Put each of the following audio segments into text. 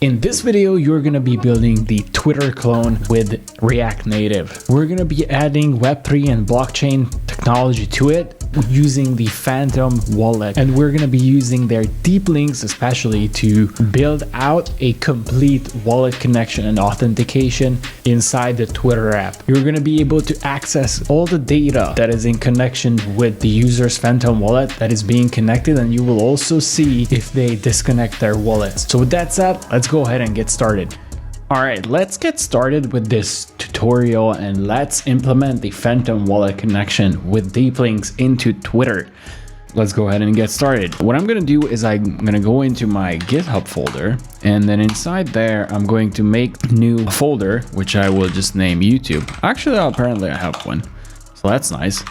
In this video, you're going to be building the Twitter clone with React Native. We're going to be adding Web3 and blockchain technology to it using the Phantom wallet. And we're going to be using their deep links especially to build out a complete wallet connection and authentication inside the Twitter app. You're going to be able to access all the data that is in connection with the user's Phantom wallet that is being connected, and you will also see if they disconnect their wallets. So with that said, let's go ahead and get started. All right, let's get started with this tutorial and let's implement the Phantom wallet connection with deep links into Twitter. Let's go ahead and get started. What I'm going to do is I'm going to go into my GitHub folder, and then inside there, I'm going to make a new folder, which I will just name YouTube. Actually, apparently I have one, so that's nice.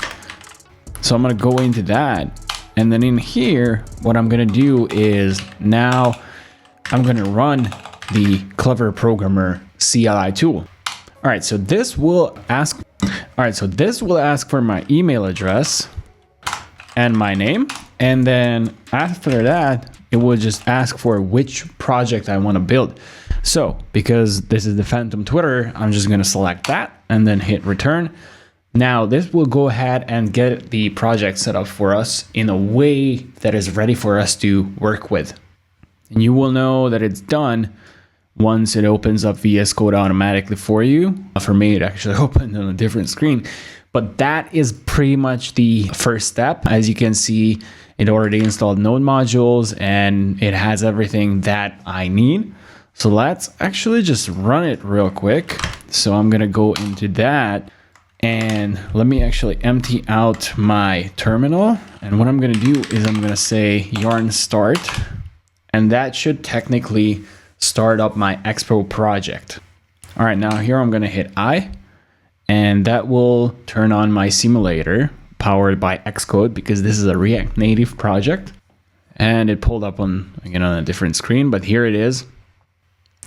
So I'm going to go into that. And then in here, what I'm going to do is now I'm going to run the Clever Programmer CLI tool. All right, so this will ask for my email address and my name. And then after that, it will just ask for which project I want to build. So because this is the Phantom Twitter, I'm just going to select that and then hit return. Now this will go ahead and get the project set up for us in a way that is ready for us to work with. And you will know that it's done once it opens up VS Code automatically for you. For me, it actually opened on a different screen, but that is pretty much the first step. As you can see, it already installed node modules and it has everything that I need. So let's actually just run it real quick. So I'm gonna go into that and let me actually empty out my terminal. And what I'm gonna do is I'm gonna say yarn start, and that should technically start up my Expo project. All right, now here I'm gonna hit I, and that will turn on my simulator powered by Xcode because this is a React Native project. And it pulled up on, again, on a different screen, but here it is.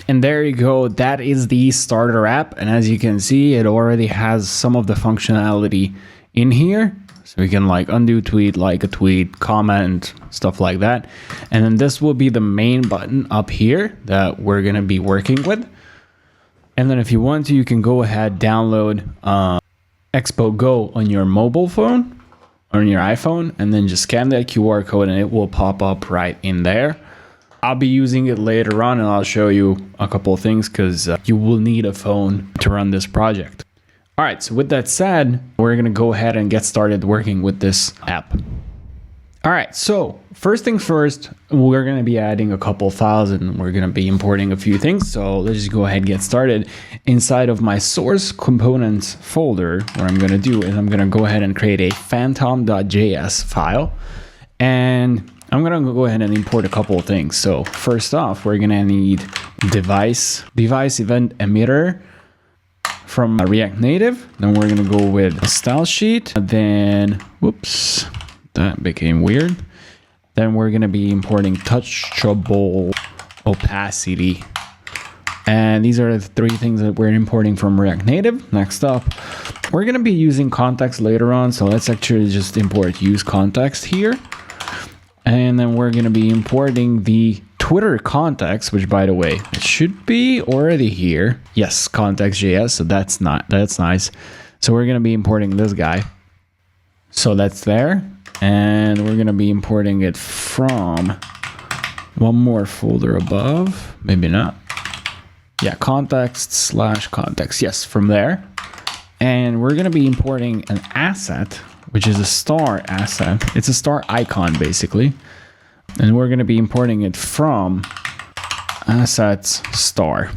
And there you go, that is the starter app. And as you can see, it already has some of the functionality in here. So we can like undo tweet, like a tweet, comment, stuff like that. And then this will be the main button up here that we're gonna be working with. And then if you want to, you can go ahead, download Expo Go on your mobile phone, or on your iPhone, and then just scan that QR code and it will pop up right in there. I'll be using it later on and I'll show you a couple of things because you will need a phone to run this project. All right, so with that said, we're gonna go ahead and get started working with this app. All right, so first things first, we're gonna be adding a couple files and we're gonna be importing a few things. So let's just go ahead and get started. Inside of my source components folder, what I'm gonna do is I'm gonna go ahead and create a phantom.js file. And I'm gonna go ahead and import a couple of things. So first off, we're gonna need device event emitter from React Native. Then we're gonna go with a style sheet. Then, whoops, that became weird. Then we're gonna be importing touchable opacity. And these are the three things that we're importing from React Native. Next up, we're gonna be using context later on. So let's actually just import use context here. And then we're gonna be importing the Twitter context, which by the way, it should be already here. Yes, context.js, so that's nice. So we're gonna be importing this guy. So that's there. And we're gonna be importing it from one more folder above, maybe not. Yeah, context/context, yes, from there. And we're gonna be importing an asset, which is a star asset. It's a star icon basically. And we're gonna be importing it from assets star.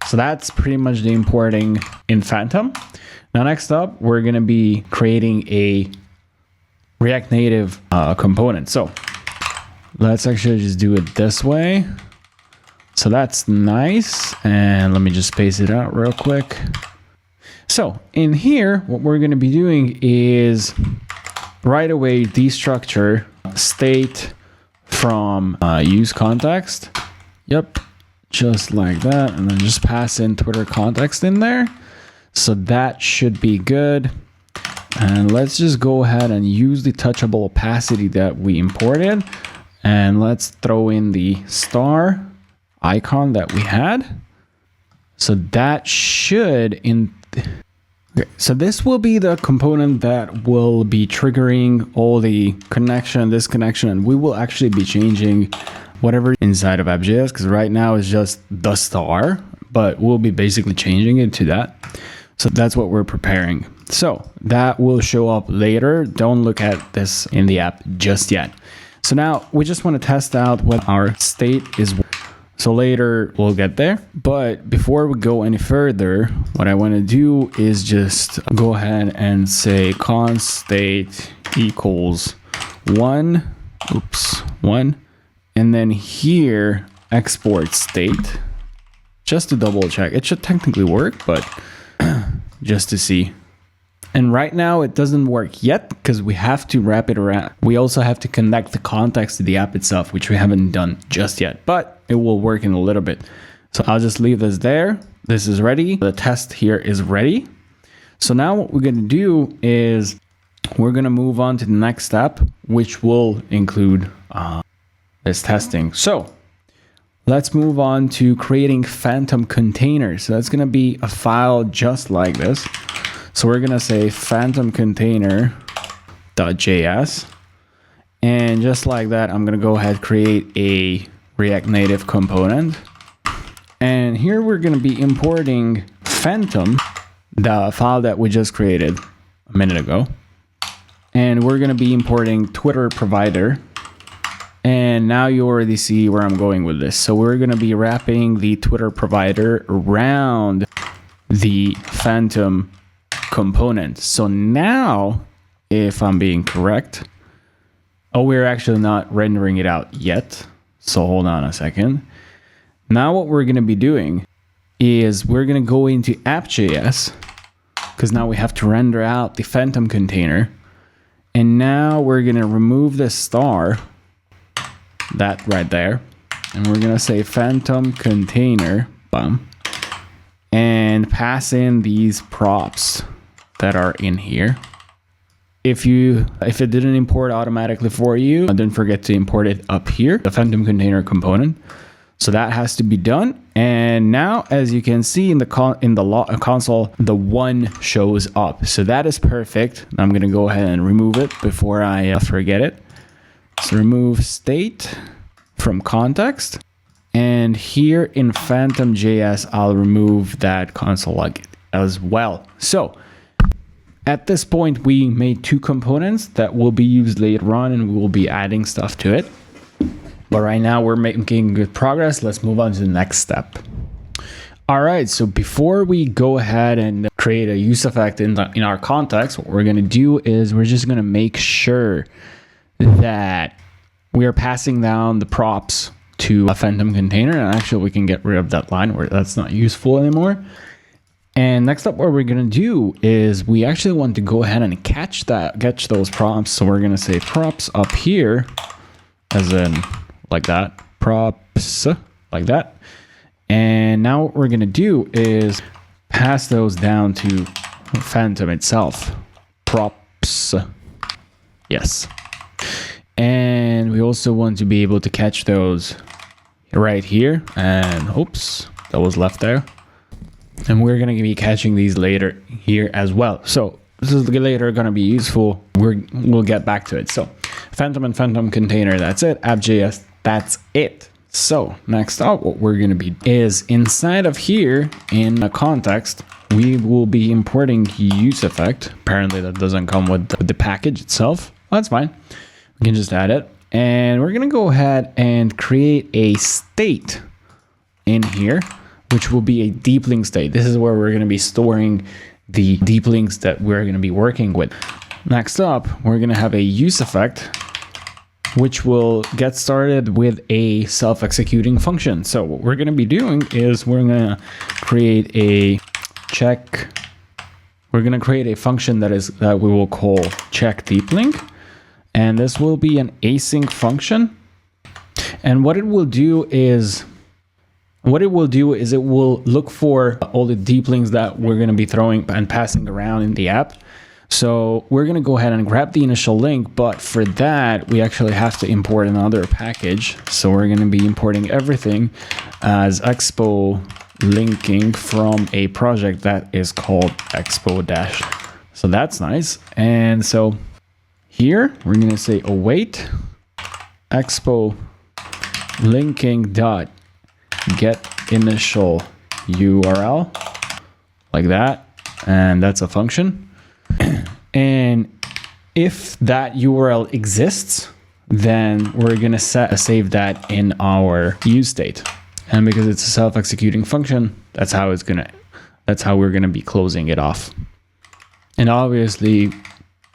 So that's pretty much the importing in Phantom. Now next up, we're gonna be creating a React Native component. So let's actually just do it this way. So that's nice. And let me just space it out real quick. So in here, what we're gonna be doing is right away destructure state from use context. Yep, just like that. And then just pass in Twitter context in there. So that should be good. And let's just go ahead and use the touchable opacity that we imported. And let's throw in the star icon that we had. So that should okay, so this will be the component that will be triggering all the connection, disconnection, and we will actually be changing whatever inside of app.js, because right now it's just the star, but we'll be basically changing it to that. So that's what we're preparing. So that will show up later. Don't look at this in the app just yet. So now we just want to test out what our state is. So later we'll get there. But before we go any further, what I want to do is just go ahead and say const state equals 1, and then here export state, just to double check. It should technically work, but just to see. And right now it doesn't work yet because we have to wrap it around. We also have to connect the context to the app itself, which we haven't done just yet, but it will work in a little bit. So I'll just leave this there. This is ready. The test here is ready. So now what we're going to do is we're going to move on to the next step, which will include this testing. So let's move on to creating phantom containers. So that's going to be a file just like this. So we're going to say phantom container.js. And just like that, I'm going to go ahead, create a React Native component. And here we're going to be importing phantom, the file that we just created a minute ago. And we're going to be importing Twitter provider. And now you already see where I'm going with this. So we're going to be wrapping the Twitter provider around the phantom component. So now, if I'm being correct, we're actually not rendering it out yet. So hold on a second. Now what we're going to be doing is we're going to go into app.js, because now we have to render out the phantom container. And now we're going to remove the star, that right there. And we're going to say phantom container, and pass in these props that are in here. If it didn't import automatically for you, don't forget to import it up here, the phantom container component. So that has to be done. And now, as you can see in the console, the 1 shows up. So that is perfect. I'm going to go ahead and remove it before I forget it. So remove state from context. And here in phantom.js, I'll remove that console log as well. So at this point, we made 2 components that will be used later on, and we will be adding stuff to it. But right now we're making good progress. Let's move on to the next step. All right, so before we go ahead and create a use effect in our context, what we're going to do is we're just going to make sure that we are passing down the props to a phantom container. And actually, we can get rid of that line where that's not useful anymore. And next up, what we're going to do is we actually want to go ahead and catch those props. So we're going to say props up here, as in like that, props like that. And now what we're going to do is pass those down to phantom itself, props. Yes. And we also want to be able to catch those right here. And oops, that was left there. And we're going to be catching these later here as well. So this is later going to be useful. We'll get back to it. So phantom and phantom container, that's it. App.js, that's it. So next up, what we're going to be is inside of here in a context, we will be importing use effect. Apparently that doesn't come with the package itself. Well, that's fine. We can just add it. And we're going to go ahead and create a state in here, which will be a deep link state. This is where we're going to be storing the deep links that we're going to be working with. Next up, we're going to have a use effect, which will get started with a self-executing function. So what we're going to be doing is we're going to create a check. We're going to create a function that we will call check deep link. And this will be an async function. And what it will do is it will look for all the deep links that we're going to be throwing and passing around in the app. So we're going to go ahead and grab the initial link, but for that, we actually have to import another package. So we're going to be importing everything as expo linking from a project that is called expo dash. So that's nice. And so here we're going to say await expo linking dot get initial URL like that. And that's a function. And if that URL exists, then we're going to save that in our use state. And because it's a self-executing function, that's how we're going to be closing it off. And obviously,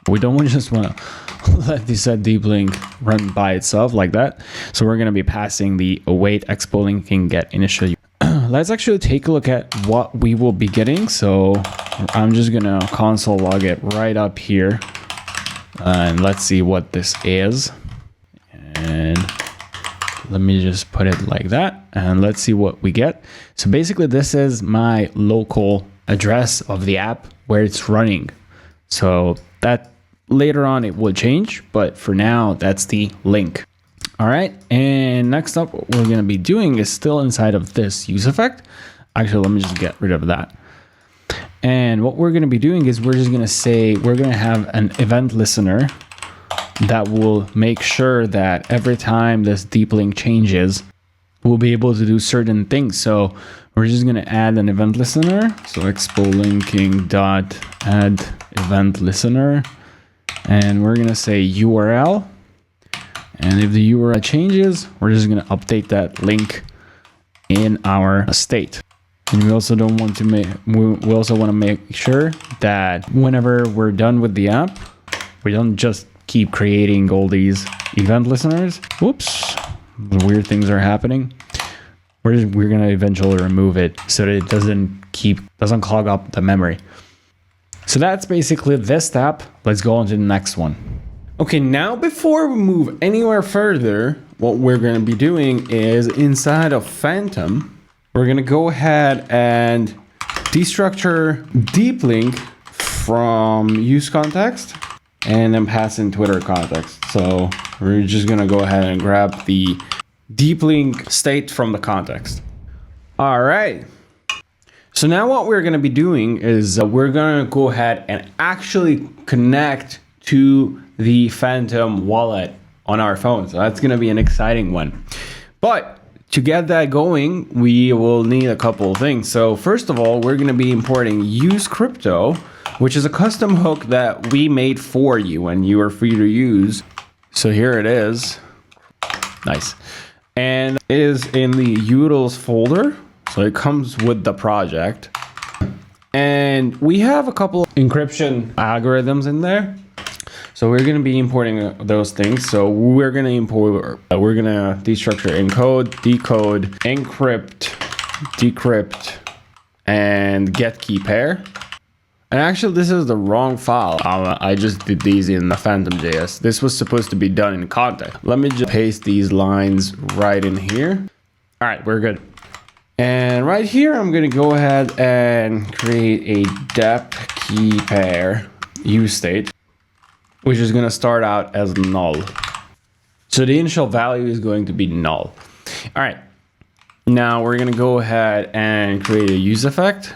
we don't just want to let the set deep link run by itself like that. So we're going to be passing the await expo linking get initial. Let's actually take a look at what we will be getting. So I'm just going to console log it right up here. And let's see what this is. And let me just put it like that. And let's see what we get. So basically, this is my local address of the app where it's running. So that later on it will change. But for now, that's the link. All right, and next up, what we're going to be doing is still inside of this use effect. Actually, let me just get rid of that. And what we're going to be doing is we're just going to say we're going to have an event listener that will make sure that every time this deep link changes, we'll be able to do certain things. So we're just going to add an event listener. So expo linking dot add event listener, and we're going to say URL. And if the URL changes, we're just going to update that link in our state. And we also don't want to we also want to make sure that whenever we're done with the app, we don't just keep creating all these event listeners. Whoops, weird things are happening. We're going to eventually remove it so that it doesn't clog up the memory. So that's basically this step. Let's go on to the next one. Okay, now before we move anywhere further, what we're going to be doing is inside of Phantom, we're going to go ahead and destructure deep link from use context and then pass in Twitter context. So we're just going to go ahead and grab the deep link state from the context. All right. So now what we're going to be doing is we're going to go ahead and actually connect to the Phantom wallet on our phone. So that's going to be an exciting one. But to get that going, we will need a couple of things. So first of all, we're going to be importing use crypto, which is a custom hook that we made for you and you are free to use. So here it is. Nice. And it is in the utils folder. So it comes with the project. And we have a couple of encryption algorithms in there. So we're going to be importing those things. So we're going to destructure encode, decode, encrypt, decrypt, and get key pair. And actually, this is the wrong file. I just did these in the Phantom.js. This was supposed to be done in context. Let me just paste these lines right in here. All right, we're good. And right here, I'm going to go ahead and create a dep key pair use state, which is going to start out as null. So the initial value is going to be null. All right. Now we're going to go ahead and create a use effect.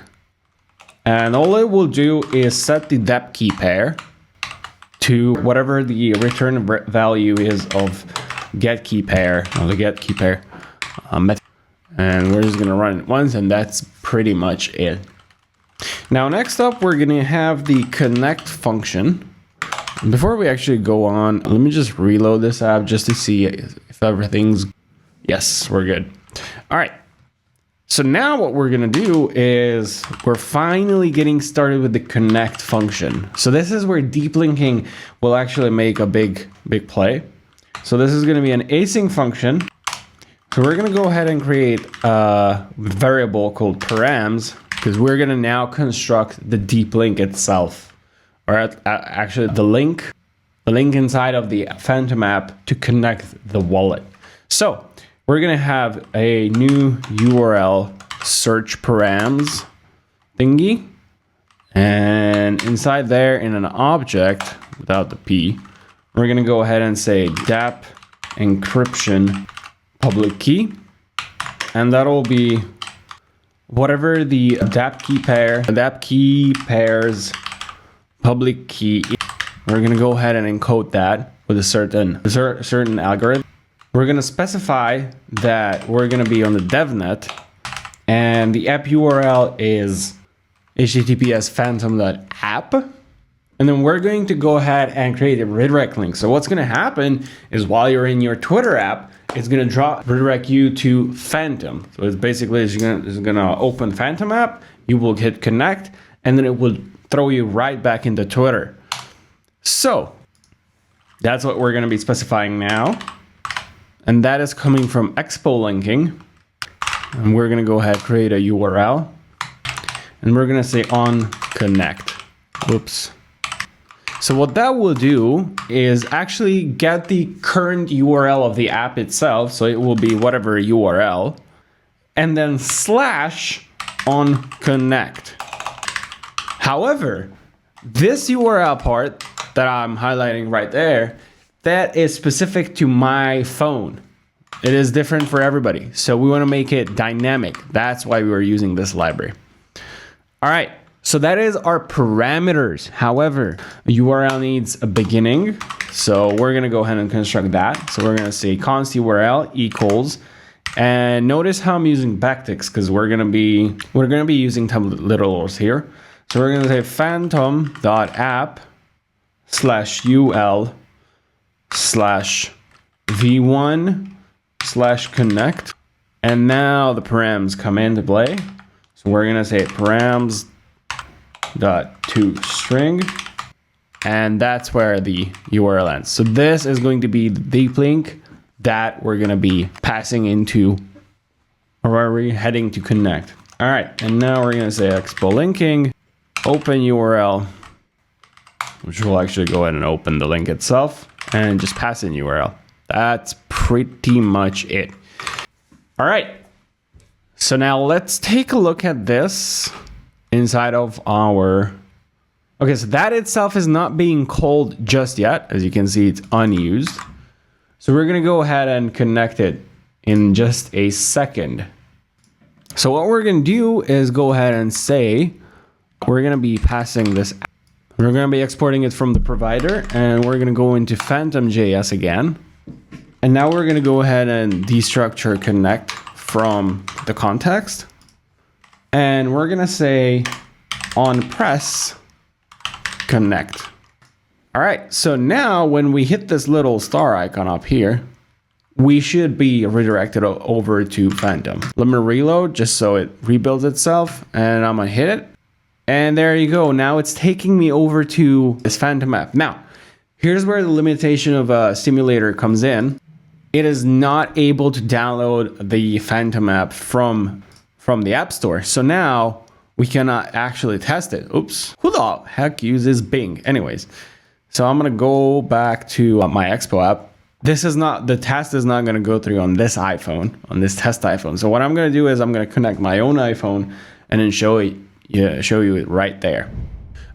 And all it will do is set the dep key pair to whatever the return value is of get key pair, or the get key pair method. And we're just going to run it once, and that's pretty much it. Now, next up, we're going to have the connect function. Before we actually go on, let me just reload this app just to see if everything's... Yes, we're good. All right. So now what we're going to do is we're finally getting started with the connect function. So this is where deep linking will actually make a big play. So this is going to be an async function. So we're going to go ahead and create a variable called params, because we're going to now construct the deep link itself, or actually the link inside of the Phantom app to connect the wallet. So we're going to have a new URL search params thingy, And inside there in an object without the P, we're going to go ahead and say dap encryption public key. And that'll be whatever the dap key pairs public key. We're going to go ahead and encode that with a certain algorithm. We're going to specify that we're going to be on the devnet, and the app URL is https phantom.app. And then we're going to go ahead and create a redirect link. So what's going to happen is while you're in your Twitter app, it's going to redirect you to Phantom. So it's basically it's going to open Phantom app. You will hit connect, and then it will throw you right back into Twitter. So that's what we're going to be specifying now. And that is coming from expo linking. And we're going to go ahead and create a URL. And we're going to say on connect. Whoops. So what that will do is actually get the current URL of the app itself. So it will be whatever URL. And then slash on connect. However, this URL part that I'm highlighting right there, that is specific to my phone. It is different for everybody. So we want to make it dynamic. That's why we were using this library. All right. So that is our parameters. However, a URL needs a beginning. So we're going to go ahead and construct that. So we're going to say const URL equals, and notice how I'm using backticks because we're going to be using literals here. So we're going to say phantom.app/ul/v1/connect. And now the params come into play. So we're going to say params.toString, and that's where the URL ends. So this is going to be the deep link that we're going to be passing into, or where we're heading to connect. All right, and now we're going to say expo linking, open URL, which will actually go ahead and open the link itself, and just pass in URL. That's pretty much it. All right. So now let's take a look at this inside of our... Okay, so that itself is not being called just yet. As you can see, it's unused. So we're going to go ahead and connect it in just a second. So what we're going to do is go ahead and say we're going to be passing this. We're going to be exporting it from the provider, and we're going to go into Phantom.js again. And now we're going to go ahead and destructure connect from the context. And we're going to say on press connect. All right. So now when we hit this little star icon up here, we should be redirected over to Phantom. Let me reload just so it rebuilds itself, and I'm going to hit it. And there you go. Now it's taking me over to this Phantom app. Now, here's where the limitation of a simulator comes in. It is not able to download the Phantom app from the App Store. So now we cannot actually test it. Oops. Who the heck uses Bing? Anyways, so I'm going to go back to my Expo app. The test is not going to go through on this iPhone, on this test iPhone. So what I'm going to do is I'm going to connect my own iPhone and then show you it right there.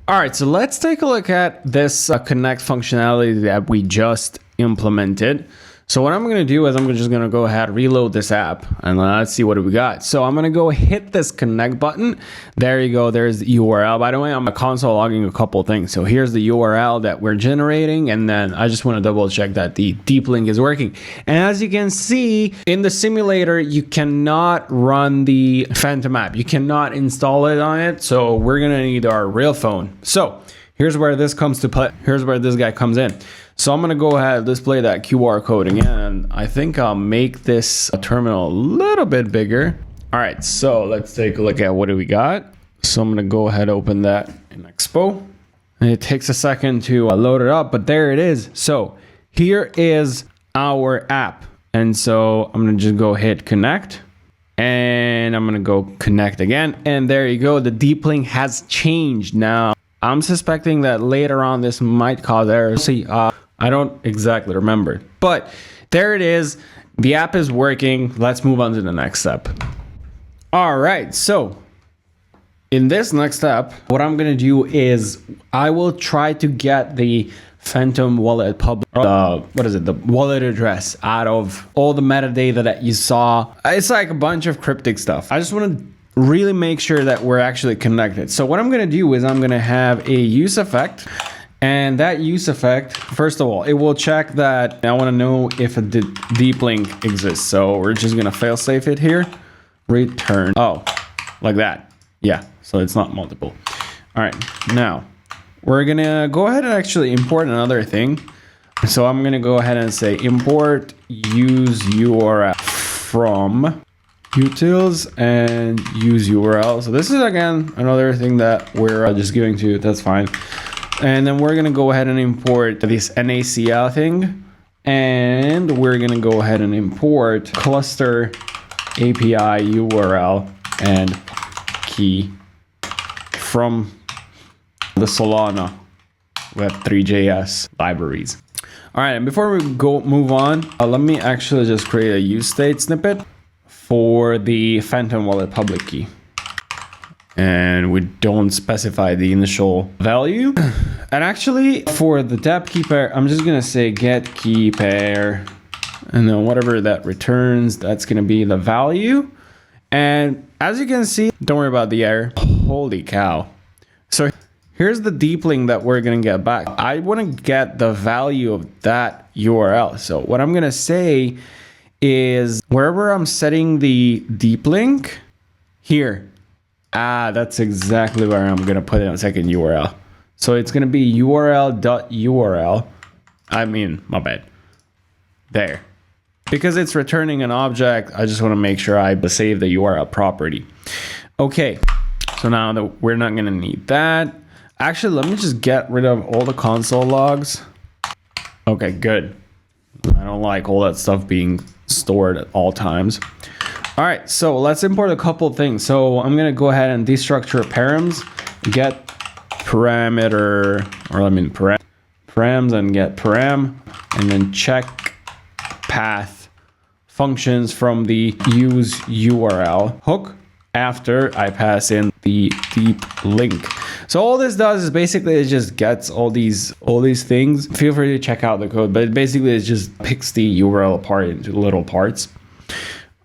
All right, so let's take a look at this connect functionality that we just implemented. So what I'm going to do is I'm just going to go ahead, reload this app, and let's see what we got. So I'm going to go hit this connect button. There you go. There's the URL. By the way, I'm console logging a couple things. So here's the URL that we're generating, and then I just want to double check that the deep link is working. And as you can see in the simulator, you cannot run the Phantom app. You cannot install it on it. So we're going to need our real phone. So here's where this comes to play. Here's where this guy comes in. So I'm going to go ahead and display that QR code again. I think I'll make this terminal a little bit bigger. All right, so let's take a look at what do we got. So I'm going to go ahead and open that in Expo. And it takes a second to load it up, but there it is. So here is our app. And so I'm going to just go hit connect. And I'm going to go connect again. And there you go. The deep link has changed now. I'm suspecting that later on this might cause errors. See, I don't exactly remember, but there it is. The app is working. Let's move on to the next step. All right, so In this next step, what I'm going to do is I will try to get the Phantom wallet the wallet address out of all the metadata that you saw. It's like a bunch of cryptic stuff. I just want to really make sure that we're actually connected. So what I'm going to do is I'm going to have a use effect, and that use effect, first of all, it will check that I want to know if a deep link exists. So we're just going to fail safe it here. Return. Oh, like that. Yeah. So it's not multiple. All right. Now we're going to go ahead and actually import another thing. So I'm going to go ahead and say import use URL from utils and use URL. So this is again another thing that we're just giving to. That's fine. And then we're going to go ahead and import this NACL thing. And we're going to go ahead and import cluster API URL and key from the Solana Web3.js libraries. All right, and before we move on, let me actually just create a use state snippet for the Phantom wallet public key. And we don't specify the initial value. And actually for the dApp key pair, I'm just gonna say get key pair, and then whatever that returns, that's gonna be the value. And as you can see, don't worry about the error. Holy cow. So here's the deep link that we're gonna get back. I wanna get the value of that URL. So what I'm gonna say is wherever I'm setting the deep link, here, that's exactly where I'm gonna put in a second URL. So it's gonna be URL.URL. I mean, my bad. There. Because it's returning an object, I just wanna make sure I save the URL property. Okay, so now that we're not gonna need that. Actually, let me just get rid of all the console logs. Okay, good. I don't like all that stuff being stored at all times. All right, so let's import a couple of things. So I'm gonna go ahead and destructure params, get parameter, or I mean params and get param, and then check path functions from the use URL hook after I pass in the deep link. So all this does is basically it just gets all these things. Feel free to check out the code, but it basically it just picks the URL apart into little parts.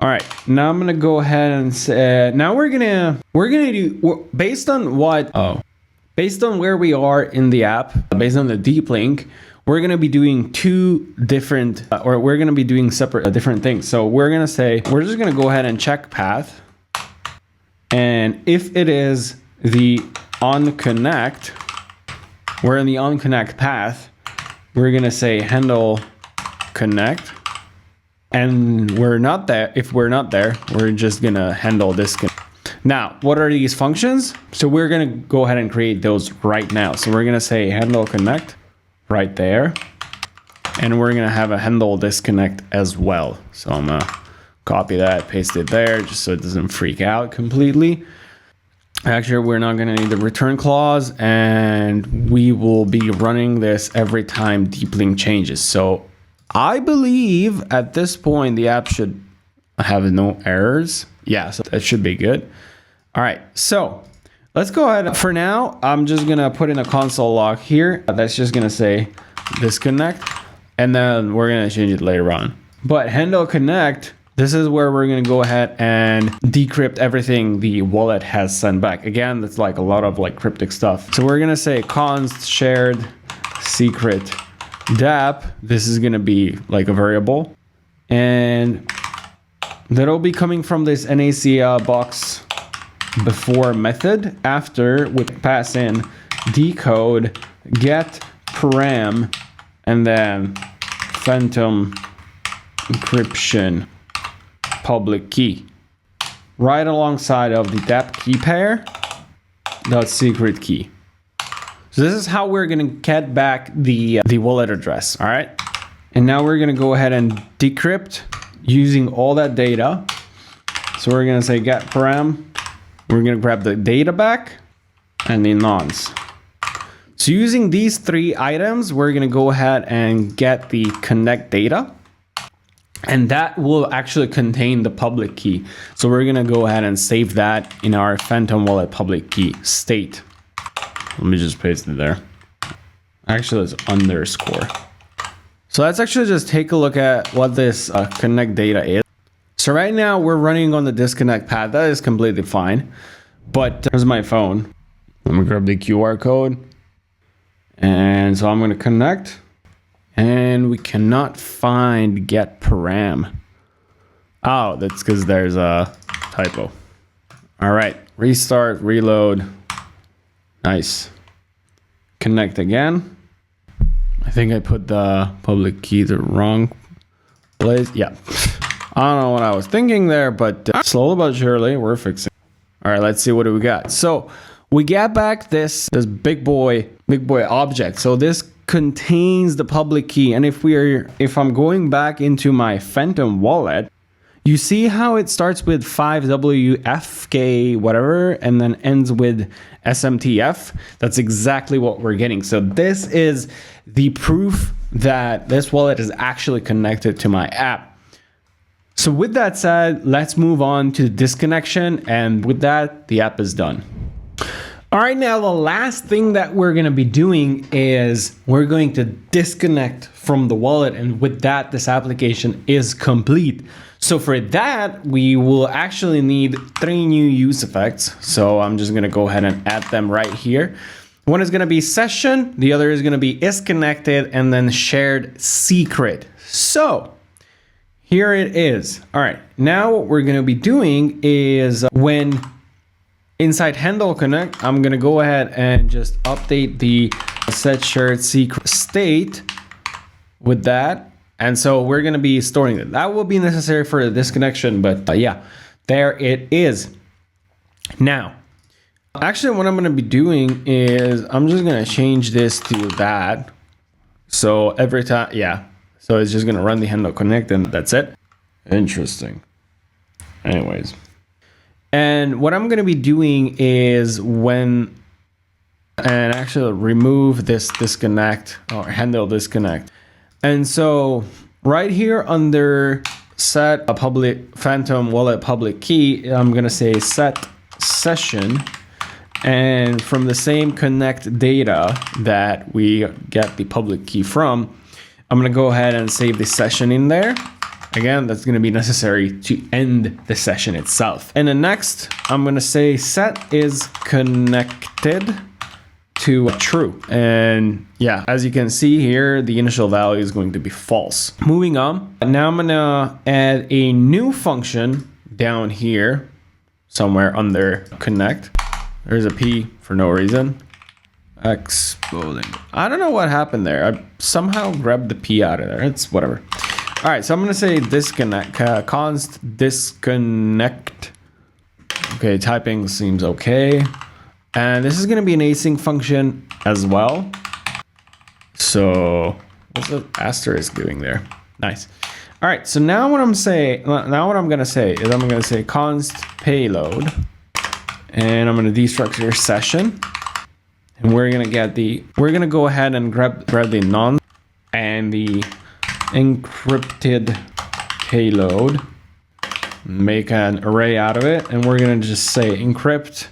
All right, now I'm gonna go ahead and say, now we're gonna do based on where we are in the app, based on the deep link, we're gonna be doing two different, or we're gonna be doing separate different things. So we're gonna say, we're just gonna go ahead and check path. And if it is the onConnect, we're in the onConnect path, we're gonna say handle connect. And we're not there. If we're not there, we're just gonna handle this. Now, what are these functions? So we're gonna go ahead and create those right now. So we're gonna say handle connect right there. And we're gonna have a handle disconnect as well. So I'm gonna copy that, paste it there, just so it doesn't freak out completely. Actually, we're not gonna need the return clause, and we will be running this every time deep link changes. So I believe at this point, the app should have no errors. Yeah, so that should be good. All right, so let's go ahead. For now, I'm just gonna put in a console log here. That's just gonna say disconnect, and then we're gonna change it later on. But handle connect, this is where we're gonna go ahead and decrypt everything the wallet has sent back. Again, that's like a lot of like cryptic stuff. So we're gonna say const shared secret dApp. This is gonna be like a variable, and that'll be coming from this NACL box before method after we pass in decode get param and then phantom encryption public key right alongside of the dApp key pair dot secret key. So this is how we're gonna get back the wallet address. All right, and now we're gonna go ahead and decrypt using all that data. So we're gonna say get param. We're gonna grab the data back and the nonce. So using these three items, we're gonna go ahead and get the connect data. And that will actually contain the public key. So we're gonna go ahead and save that in our Phantom Wallet public key state. Let me just paste it there. Actually, it's underscore. So let's actually just take a look at what this connect data is. So right now we're running on the disconnect path. That is completely fine. But there's my phone. Let me grab the QR code. And so I'm gonna connect. And we cannot find get param. Oh, that's because there's a typo. All right, restart, reload. Nice. Connect again. I think I put the public key the wrong place. Yeah. I don't know what I was thinking there, but slowly but surely we're fixing. All right, let's see what do we got. So we get back this big boy object. So this contains the public key. And if I'm going back into my Phantom wallet, you see how it starts with 5WFK whatever and then ends with SMTF. That's exactly what we're getting. So this is the proof that this wallet is actually connected to my app. So with that said, let's move on to the disconnection, and with that, the app is done. All right, now the last thing that we're going to be doing is we're going to disconnect from the wallet, and with that, this application is complete. So for that, we will actually need 3 new use effects. So I'm just going to go ahead and add them right here. One is going to be session, the other is going to be is connected, and then shared secret. So here it is. All right, now what we're going to be doing is when inside handle connect, I'm going to go ahead and just update the set shared secret state with that. And so we're going to be storing it. That will be necessary for the disconnection, but yeah, there it is. Now, actually what I'm going to be doing is I'm just going to change this to that. So every time, yeah. So it's just going to run the handle connect and that's it. Interesting. Anyways. And what I'm going to be doing is actually remove this disconnect or handle disconnect. And so right here under set a public Phantom wallet public key, I'm going to say set session. And from the same connect data that we get the public key from, I'm going to go ahead and save the session in there. Again, that's going to be necessary to end the session itself. And then next, I'm going to say set is connected to true. And yeah, as you can see here, the initial value is going to be false. Moving on. Now I'm going to add a new function down here somewhere under connect. There's a P for no reason. Exposing. I don't know what happened there. I somehow grabbed the P out of there. It's whatever. All right, so I'm going to say disconnect, const disconnect. Okay, typing seems okay. And this is going to be an async function as well. So what's the asterisk doing there? Nice. All right, so now what I'm going to say is I'm going to say const payload, and I'm going to destructure session, and we're going to go ahead and grab the non and the encrypted payload, make an array out of it, and we're going to just say encrypt.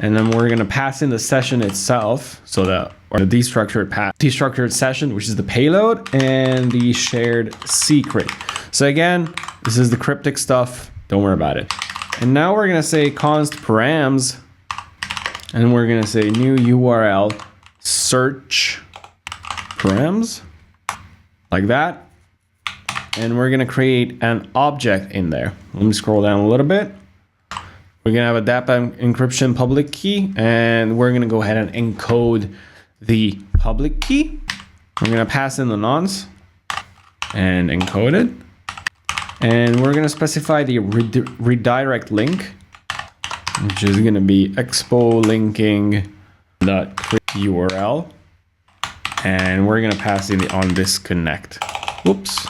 And then we're going to pass in the session itself, so that or the destructured session, which is the payload, and the shared secret. So again, this is the cryptic stuff. Don't worry about it. And now we're going to say const params, and we're going to say new URL search params, like that. And we're going to create an object in there. Let me scroll down a little bit. We're going to have a DAP encryption public key, and we're going to go ahead and encode the public key. We're going to pass in the nonce and encode it. And we're going to specify the redirect link, which is going to be expo linking .URL. And we're going to pass in the on disconnect. Whoops.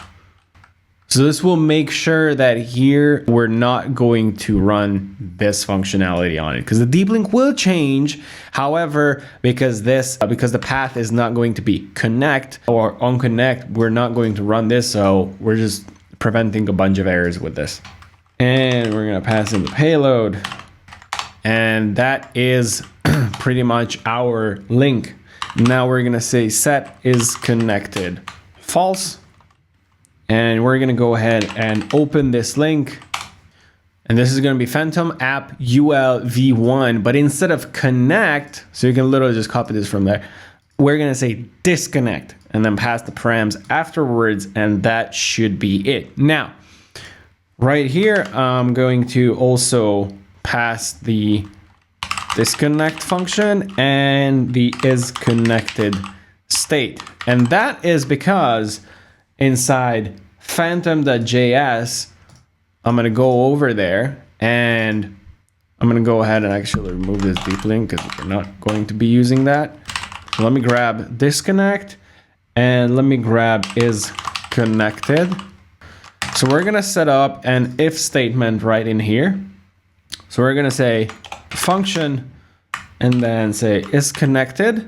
So this will make sure that here we're not going to run this functionality on it, because the deep link will change. However, because the path is not going to be connect or on connect, we're not going to run this. So we're just preventing a bunch of errors with this. And we're gonna pass in the payload. And that is pretty much our link. Now we're gonna say set is connected false. And we're gonna go ahead and open this link. And this is gonna be Phantom app UL v1, but instead of connect, so you can literally just copy this from there, we're gonna say disconnect and then pass the params afterwards, and that should be it. Now, right here, I'm going to also pass the disconnect function and the is connected state. And that is because inside phantom.js, I'm gonna go over there and I'm gonna go ahead and actually remove this deep link because we're not going to be using that. So let me grab disconnect and let me grab is connected. So we're gonna set up an if statement right in here. So we're gonna say function and then say is connected.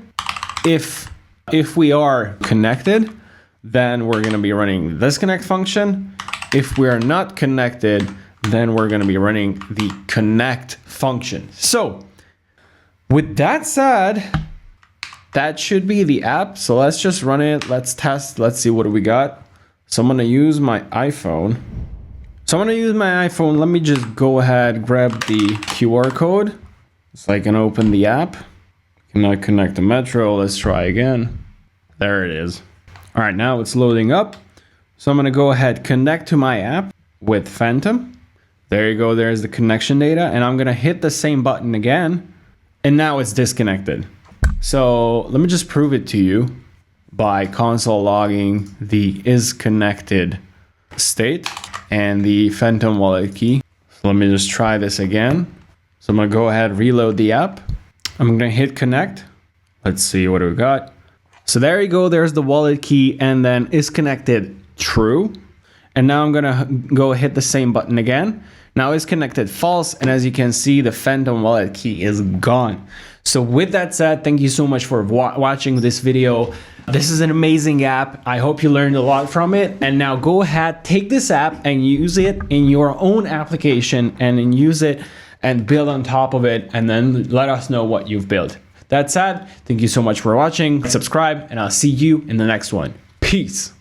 If we are connected, then we're gonna be running the disconnect function. If we are not connected, then we're gonna be running the connect function. So with that said, that should be the app. So let's just run it. Let's test. Let's see what we got. So I'm gonna use my iPhone. Let me just go ahead, grab the QR code so I can open the app. Cannot connect to Metro. Let's try again. There it is. All right, now it's loading up. So I'm gonna go ahead, connect to my app with Phantom. There you go, there's the connection data. And I'm gonna hit the same button again. And now it's disconnected. So let me just prove it to you by console logging the is connected state and the Phantom wallet key. So let me just try this again. So I'm gonna go ahead, reload the app. I'm gonna hit connect. Let's see what we got. So there you go, there's the wallet key and then is connected true. And now I'm gonna go hit the same button again. Now is connected false. And as you can see, the Phantom wallet key is gone. So with that said, thank you so much for watching this video. This is an amazing app. I hope you learned a lot from it. And now go ahead, take this app and use it in your own application and then use it and build on top of it. And then let us know what you've built. That said, thank you so much for watching. Subscribe and I'll see you in the next one. Peace.